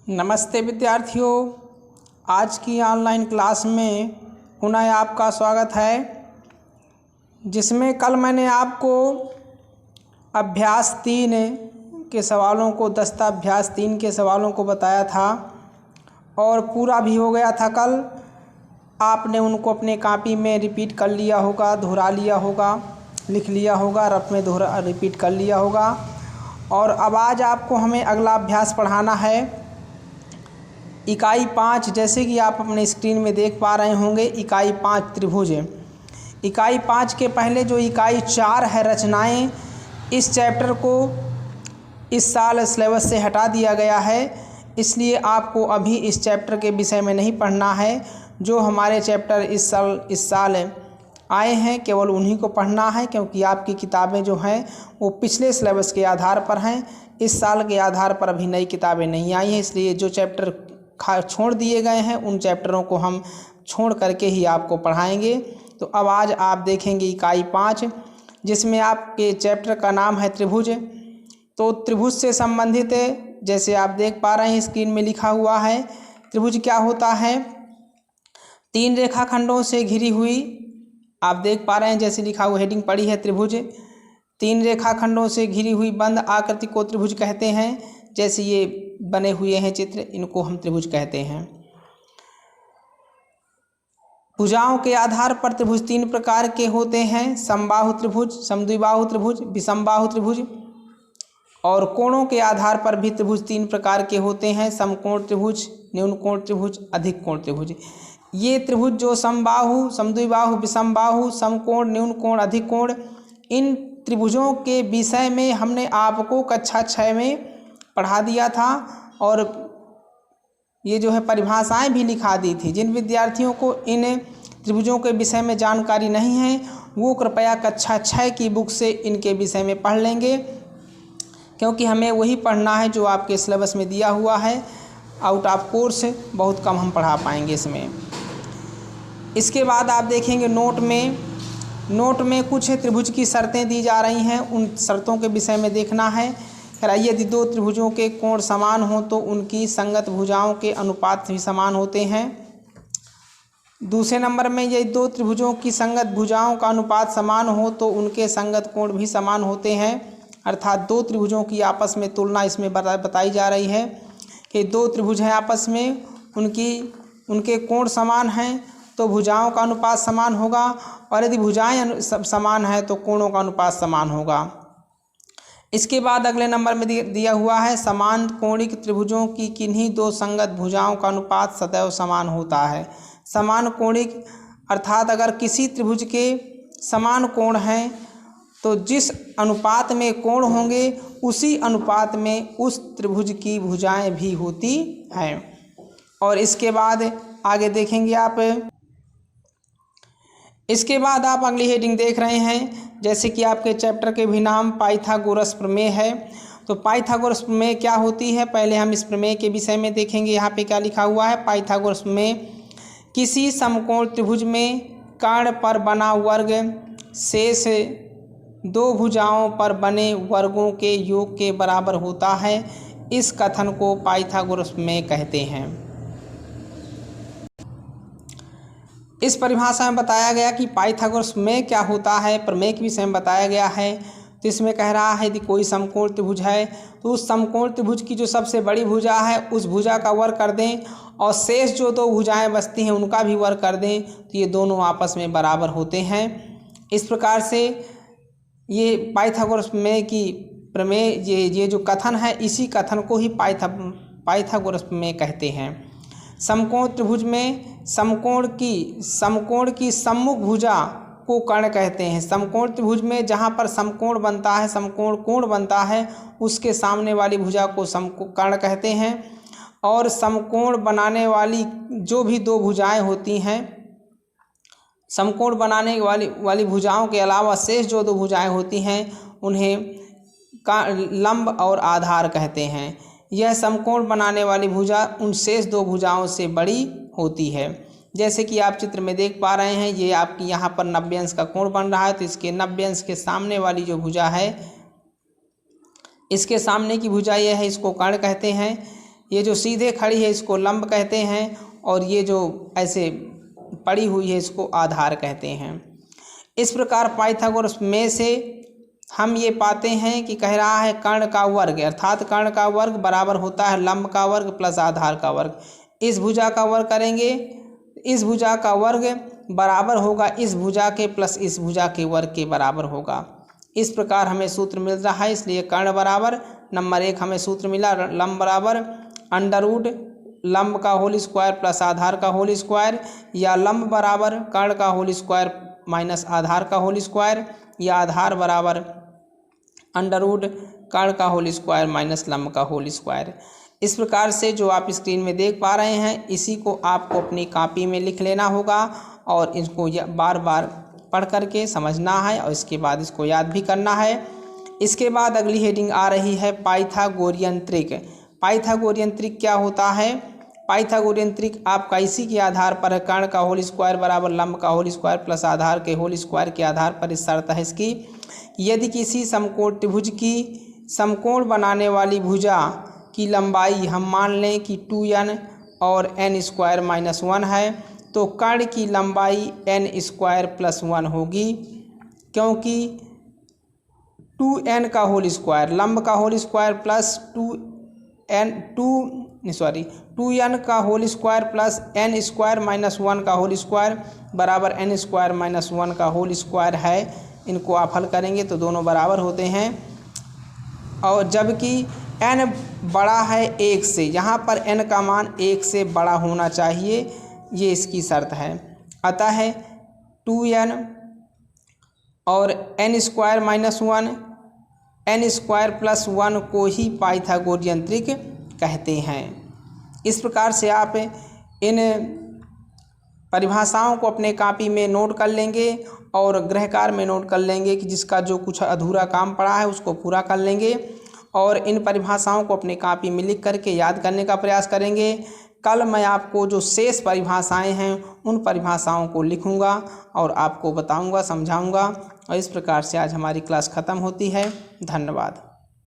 नमस्ते विद्यार्थियों, आज की ऑनलाइन क्लास में पुनः आपका स्वागत है, जिसमें कल मैंने आपको अभ्यास 3 के सवालों को दस्ता अभ्यास 3 के सवालों को बताया था और पूरा भी हो गया था। कल आपने उनको अपने कॉपी में रिपीट कर लिया होगा, दोहरा लिया होगा, लिख लिया होगा, रफ में रिपीट कर लिया होगा। और अब आज आपको हमें अगला अभ्यास पढ़ाना है। इकाई 5, जैसे कि आप अपने स्क्रीन में देख पा रहे होंगे, इकाई 5 त्रिभुज। इकाई 5 के पहले जो इकाई 4 है रचनाएं, इस चैप्टर को इस साल सिलेबस से हटा दिया गया है, इसलिए आपको अभी इस चैप्टर के विषय में नहीं पढ़ना है। जो हमारे चैप्टर इस साल आए हैं केवल उन्हीं को पढ़ना है, क्योंकि आपकी किताबें जो हैं वो पिछले सिलेबस के आधार पर हैं। इस साल के आधार पर अभी नई किताबें नहीं आई हैं, इसलिए जो चैप्टर छोड़ दिए गए हैं उन चैप्टरों को हम छोड़ करके ही आपको पढ़ाएंगे। तो अब आज आप देखेंगे इकाई 5, जिसमें आपके चैप्टर का नाम है त्रिभुज। तो त्रिभुज से संबंधित जैसे आप देख पा रहे हैं स्क्रीन में लिखा हुआ है, त्रिभुज क्या होता है। 3 रेखाखंडों से घिरी हुई, आप देख पा रहे हैं जैसे लिखा हुआ हेडिंग पड़ी है त्रिभुज। 3 रेखाखंडों से घिरी हुई बंद आकृति को त्रिभुज कहते हैं। जैसे ये बने हुए हैं चित्र, इनको हम त्रिभुज कहते हैं। भुजाओं के आधार पर त्रिभुज 3 प्रकार के होते हैं, समबाहु त्रिभुज, समद्विबाहु त्रिभुज, विषमबाहु त्रिभुज। और कोणों के आधार पर भी त्रिभुज 3 प्रकार के होते हैं, समकोण त्रिभुज, न्यून कोण त्रिभुज, अधिक कोण त्रिभुज। ये त्रिभुज जो समबाहु, समद्विबाहु, विषमबाहु, समकोण, न्यून कोण, अधिक कोण, इन त्रिभुजों के विषय में हमने आपको कक्षा 6 में पढ़ा दिया था और ये जो है परिभाषाएं भी लिखा दी थी। जिन विद्यार्थियों को इन त्रिभुजों के विषय में जानकारी नहीं है वो कृपया कक्षा 6 की बुक से इनके विषय में पढ़ लेंगे, क्योंकि हमें वही पढ़ना है जो आपके सिलेबस में दिया हुआ है। आउट ऑफ कोर्स बहुत कम हम पढ़ा पाएंगे इसमें। इसके बाद आप देखेंगे नोट में कुछ त्रिभुज की शर्तें दी जा रही हैं, उन शर्तों के विषय में देखना है। यदि 2 त्रिभुजों के कोण समान हो तो उनकी संगत भुजाओं के अनुपात भी समान होते हैं। दूसरे नंबर में यदि 2 त्रिभुजों की संगत भुजाओं का अनुपात समान हो तो उनके संगत कोण भी समान होते हैं। अर्थात 2 त्रिभुजों की आपस में तुलना इसमें बताई जा रही है कि 2 त्रिभुज हैं आपस में, उनके कोण समान हैं तो भुजाओं का अनुपात समान होगा, और यदि भुजाएं समान हैं तो कोणों का अनुपात समान होगा। इसके बाद अगले नंबर में दिया हुआ है, समान कोणिक त्रिभुजों की किन्हीं 2 संगत भुजाओं का अनुपात सदैव समान होता है। समान कोणिक अर्थात अगर किसी त्रिभुज के समान कोण हैं तो जिस अनुपात में कोण होंगे उसी अनुपात में उस त्रिभुज की भुजाएं भी होती हैं। और इसके बाद आगे देखेंगे आप, इसके बाद आप अगली हेडिंग देख रहे हैं, जैसे कि आपके चैप्टर के भी नाम पाइथागोरस प्रमेय है। तो पाइथागोरस प्रमेय क्या होती है, पहले हम इस प्रमेय के विषय में देखेंगे। यहाँ पे क्या लिखा हुआ है, पाइथागोरस प्रमेय किसी समकोण त्रिभुज में कर्ण पर बना वर्ग शेष 2 भुजाओं पर बने वर्गों के योग के बराबर होता है। इस कथन को पाइथागोरस प्रमेय कहते हैं। इस परिभाषा में बताया गया कि पाइथागोरस प्रमेय क्या होता है, प्रमेय के विषय में बताया गया है। तो इसमें कह रहा है कि कोई समकोण त्रिभुज है तो उस समकोण त्रिभुज की जो सबसे बड़ी भुजा है उस भुजा का वर्ग कर दें, और शेष जो 2 भुजाएं बचती हैं उनका भी वर्ग कर दें, तो ये दोनों आपस में बराबर होते हैं। इस प्रकार से ये पाइथागोरस प्रमेय की ये जो कथन है, इसी कथन को ही पाइथागोरस प्रमेय कहते हैं। समकोण त्रिभुज में समकोण की सम्मुख भुजा को कर्ण कहते हैं। समकोण त्रिभुज में जहाँ पर समकोण बनता है, समकोण कोण बनता है, उसके सामने वाली भुजा को कर्ण कहते हैं। और समकोण बनाने वाली जो भी 2 भुजाएं होती हैं, समकोण बनाने वाली भुजाओं के अलावा शेष जो 2 भुजाएं होती हैं उन्हें लंब और आधार कहते हैं। यह समकोण बनाने वाली भुजा उन शेष 2 भुजाओं से बड़ी होती है। जैसे कि आप चित्र में देख पा रहे हैं, ये आपकी यहाँ पर 90 अंश का कोण बन रहा है, तो इसके 90 अंश के सामने वाली जो भुजा है, इसके सामने की भुजा यह है, इसको कर्ण कहते हैं। ये जो सीधे खड़ी है इसको लंब कहते हैं, और ये जो ऐसे पड़ी हुई है इसको आधार कहते हैं। इस प्रकार पाइथागोरस में से हम ये पाते हैं कि कह रहा है कर्ण का वर्ग, अर्थात कर्ण का वर्ग बराबर होता है लंब का वर्ग प्लस आधार का वर्ग। इस भुजा का वर्ग करेंगे, इस भुजा का वर्ग बराबर होगा इस भुजा के प्लस इस भुजा के वर्ग के बराबर होगा। इस प्रकार हमें सूत्र मिल रहा है, इसलिए कर्ण बराबर नंबर 1 हमें सूत्र मिला, लंब बराबर अंडर रूट लंब का होल स्क्वायर प्लस आधार का होल स्क्वायर, या लंब बराबर कर्ण का होल स्क्वायर माइनस आधार का होल स्क्वायर, या आधार बराबर अंडर रूट कर्ण का होल स्क्वायर माइनस लंब का होल स्क्वायर। इस प्रकार से जो आप स्क्रीन में देख पा रहे हैं इसी को आपको अपनी कॉपी में लिख लेना होगा और इसको बार बार पढ़ करके समझना है और इसके बाद इसको याद भी करना है। इसके बाद अगली हेडिंग आ रही है पाइथागोरियन त्रिक। पाइथागोरियन त्रिक क्या होता है? पाइथागोरियन त्रिक आपका इसी के आधार पर है, कर्ण का होल स्क्वायर बराबर लंब का होल स्क्वायर प्लस आधार के होल स्क्वायर के आधार पर इस शर्त है इसकी, यदि किसी समकोण त्रिभुज की समकोण बनाने वाली भुजा की लंबाई हम मान लें कि 2n और n स्क्वायर माइनस 1 है, तो कर्ण की लंबाई n स्क्वायर प्लस 1 होगी, क्योंकि 2n का होल स्क्वायर लंब का होल स्क्वायर प्लस 2n का whole square plus n square minus 1 का होल स्क्वायर बराबर n स्क्वायर माइनस 1 का होल स्क्वायर है। इनको आप हल करेंगे तो दोनों बराबर होते हैं, और जबकि n बड़ा है 1 से, यहाँ पर n का मान 1 से बड़ा होना चाहिए, ये इसकी शर्त है। अतः 2n और n square minus 1 n square plus 1 को ही पाइथागोरियन त्रिक कहते हैं। इस प्रकार से आप इन परिभाषाओं को अपने कॉपी में नोट कर लेंगे और गृहकार में नोट कर लेंगे कि जिसका जो कुछ अधूरा काम पड़ा है उसको पूरा कर लेंगे, और इन परिभाषाओं को अपने कॉपी में लिख करके याद करने का प्रयास करेंगे। कल मैं आपको जो शेष परिभाषाएं हैं उन परिभाषाओं को लिखूंगा और आपको बताऊंगा, समझाऊंगा, और इस प्रकार से आज हमारी क्लास ख़त्म होती है। धन्यवाद।